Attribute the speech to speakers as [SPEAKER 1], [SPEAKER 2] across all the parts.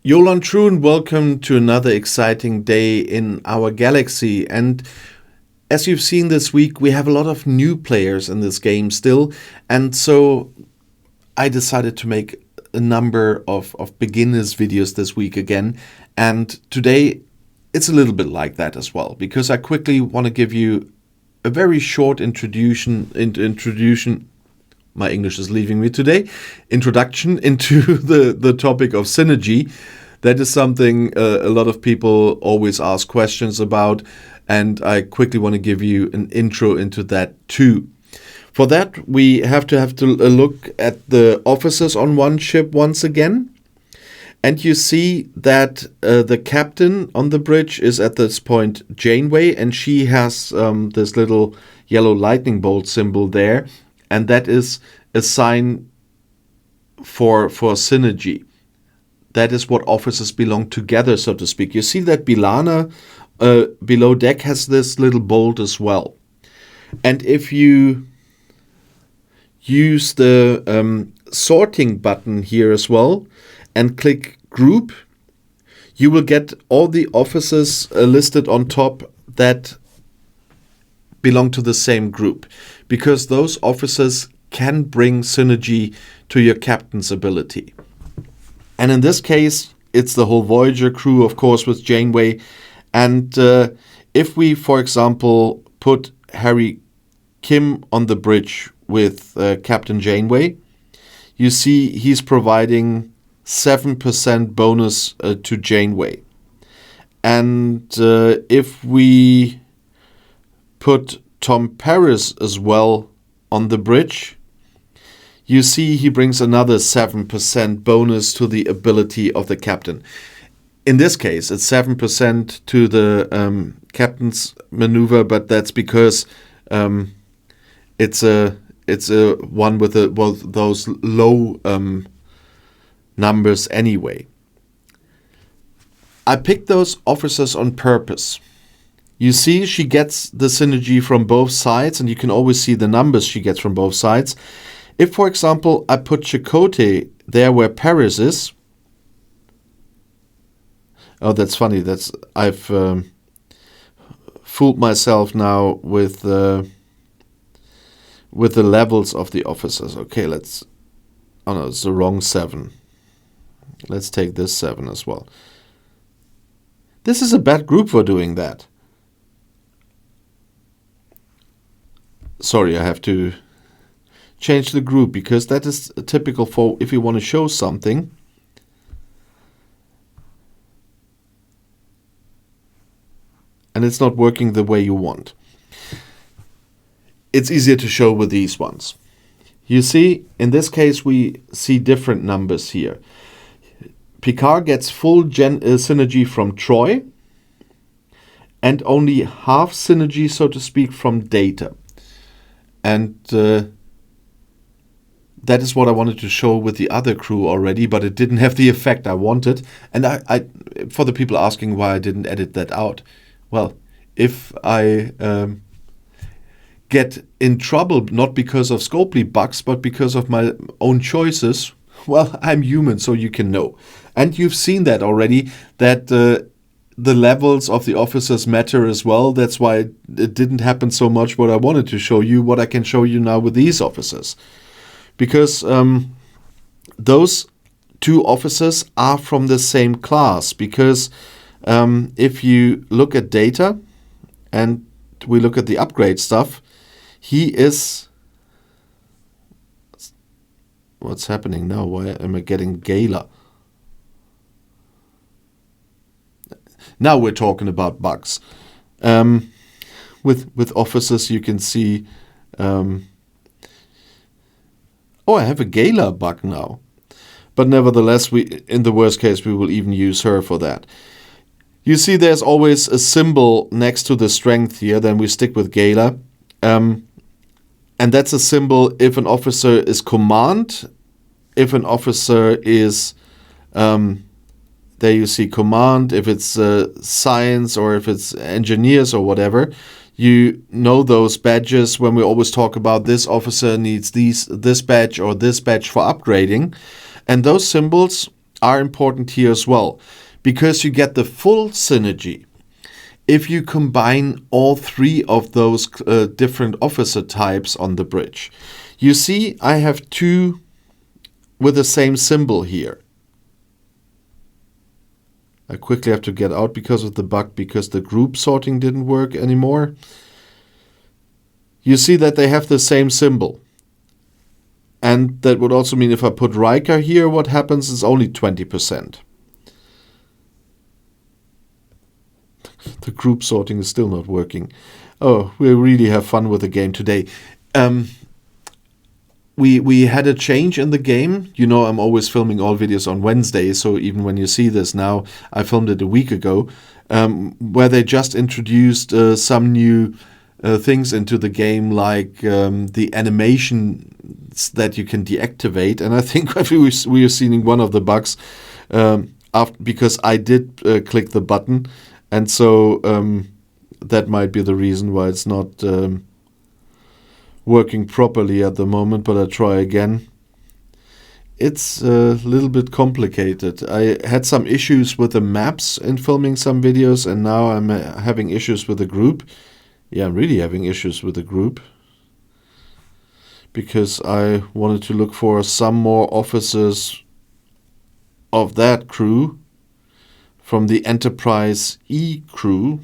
[SPEAKER 1] Jolan True, and welcome to another exciting day in our galaxy. And as you've seen this week, we have a lot of new players in this game still. And so I decided to make a number of beginners videos this week again. And today it's a little bit like that as well, because I quickly want to give you a very short introduction. My English is leaving me today. Introduction into the topic of synergy. That is something a lot of people always ask questions about, and I quickly want to give you an intro into that too. For that, we have to look at the officers on one ship once again. And you see that the captain on the bridge is at this point Janeway, and she has this little yellow lightning bolt symbol there. And that is a sign for synergy. That is what officers belong together, so to speak. You see that Bilana below deck has this little bolt as well. And if you use the sorting button here as well and click group, you will get all the officers listed on top that belong to the same group, because those officers can bring synergy to your captain's ability. And in this case, it's the whole Voyager crew, of course, with Janeway. And if we, for example, put Harry Kim on the bridge with Captain Janeway, you see he's providing 7% bonus to Janeway. And if we put Tom Paris as well on the bridge, you see he brings another 7% bonus to the ability of the captain. In this case, it's 7% to the captain's maneuver, but that's because it's a one with those low numbers anyway. I picked those officers on purpose. You see she gets the synergy from both sides, and you can always see the numbers she gets from both sides. If, for example, I put Chakotay there where Paris is. Oh, that's funny. I've fooled myself now with the levels of the officers. Okay, oh no, it's the wrong 7. Let's take this 7 as well. This is a bad group for doing that. Sorry, I have to change the group, because that is typical for if you want to show something. And it's not working the way you want. It's easier to show with these ones. You see, in this case, we see different numbers here. Picard gets full synergy from Troy, and only half synergy, so to speak, from Data. And that is what I wanted to show with the other crew already, but it didn't have the effect I wanted. And I for the people asking why I didn't edit that out, well, if I get in trouble, not because of Scopely bugs, but because of my own choices, well, I'm human, so you can know. And you've seen that already, that the levels of the officers matter as well. That's why it didn't happen so much what I wanted to show you, what I can show you now with these officers. Because those two officers are from the same class. Because if you look at Data and we look at the upgrade stuff, he is... What's happening now? Why am I getting Gala? Now we're talking about bugs. With officers, you can see... Oh, I have a Gala bug now. But nevertheless, in the worst case, we will even use her for that. You see there's always a symbol next to the strength here, then we stick with Gala. And that's a symbol if an officer is command, if an officer is, there you see command, if it's science or if it's engineers or whatever. You know those badges when we always talk about this officer needs this badge or this badge for upgrading. And those symbols are important here as well, because you get the full synergy if you combine all three of those different officer types on the bridge. You see, I have two with the same symbol here. I quickly have to get out because of the bug, because the group sorting didn't work anymore. You see that they have the same symbol. And that would also mean if I put Riker here, what happens is only 20%. The group sorting is still not working. Oh, we really have fun with the game today. We had a change in the game. You know, I'm always filming all videos on Wednesday, so even when you see this now, I filmed it a week ago, where they just introduced some new things into the game, like the animations that you can deactivate. And I think we are seeing one of the bugs because I did click the button, and so that might be the reason why it's not working properly at the moment, but I'll try again. It's a little bit complicated. I had some issues with the maps in filming some videos, and now I'm having issues with the group. Yeah, I'm really having issues with the group, because I wanted to look for some more officers of that crew from the Enterprise E crew.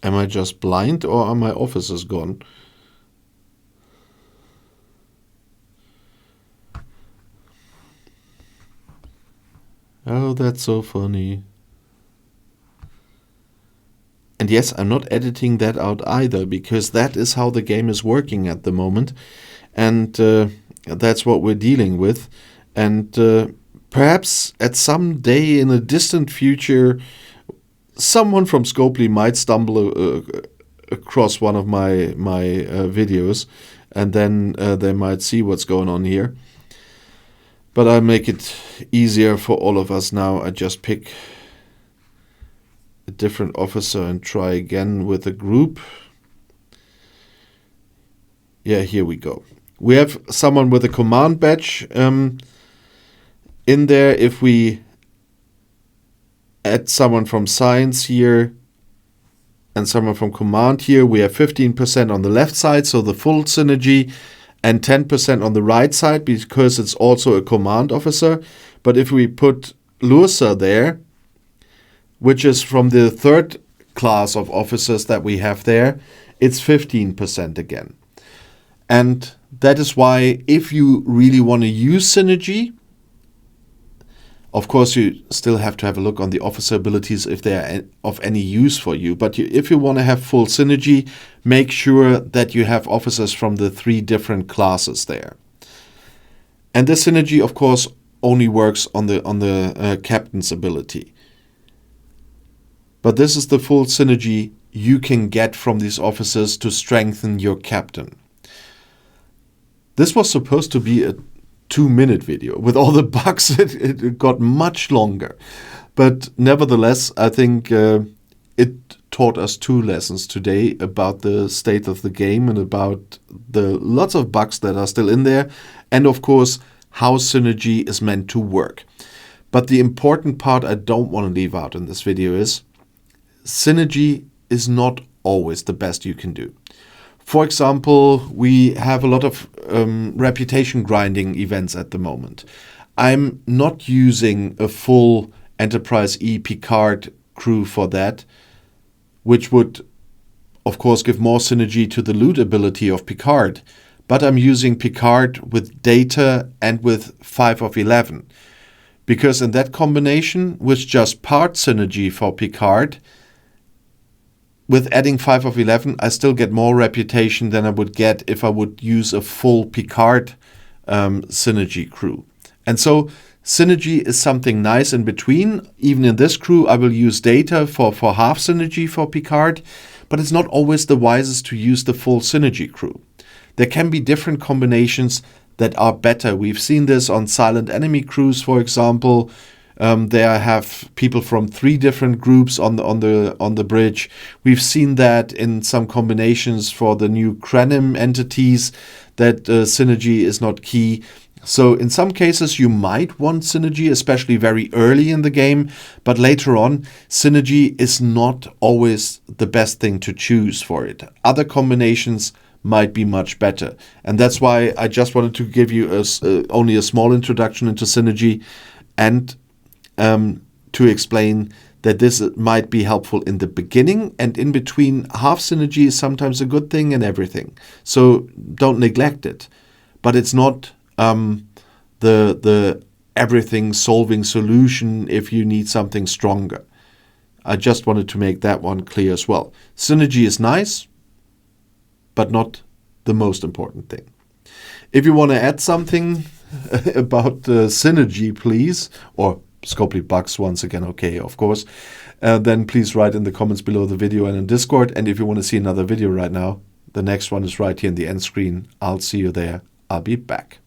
[SPEAKER 1] Am I just blind, or are my officers gone? Oh, that's so funny. And yes, I'm not editing that out either, because that is how the game is working at the moment. And that's what we're dealing with. And perhaps at some day in a distant future, someone from Scopely might stumble across one of my videos, and then they might see what's going on here. But I'll make it easier for all of us now. I just pick a different officer and try again with a group. Yeah, here we go. We have someone with a command badge in there. If we add someone from science here and someone from command here, we have 15% on the left side, so the full synergy, and 10% on the right side, because it's also a command officer. But if we put Lursa there, which is from the third class of officers that we have there, it's 15% again. And that is why, if you really want to use synergy, of course, you still have to have a look on the officer abilities if they are of any use for you. But if you want to have full synergy, make sure that you have officers from the 3 different classes there. And this synergy, of course, only works on the captain's ability. But this is the full synergy you can get from these officers to strengthen your captain. This was supposed to be a 2-minute video. With all the bugs, it got much longer. But nevertheless, I think it taught us 2 lessons today about the state of the game and about the lots of bugs that are still in there, and of course how synergy is meant to work. But the important part I don't want to leave out in this video is synergy is not always the best you can do. For example, we have a lot of reputation grinding events at the moment. I'm not using a full Enterprise E Picard crew for that, which would, of course, give more synergy to the loot ability of Picard. But I'm using Picard with Data and with 5 of 11. Because in that combination, with just part synergy for Picard, with adding 5 of 11, I still get more reputation than I would get if I would use a full Picard synergy crew. And so synergy is something nice in between. Even in this crew, I will use Data for half synergy for Picard, but it's not always the wisest to use the full synergy crew. There can be different combinations that are better. We've seen this on Silent Enemy crews, for example. There have people from 3 different groups on the bridge. We've seen that in some combinations for the new Krenim entities, that synergy is not key. So in some cases you might want synergy, especially very early in the game, but later on synergy is not always the best thing to choose for it. Other combinations might be much better, and that's why I just wanted to give you only a small introduction into synergy, and to explain that this might be helpful in the beginning, and in between. Half synergy is sometimes a good thing and everything, so don't neglect it, but it's not the everything solving solution if you need something stronger. I just wanted to make that one clear as well. Synergy is nice, but not the most important thing. If you want to add something about synergy, please, or Scopely bugs once again, okay, of course, then please write in the comments below the video and in Discord. And if you want to see another video right now, the next one is right here in the end screen. I'll see you there. I'll be back.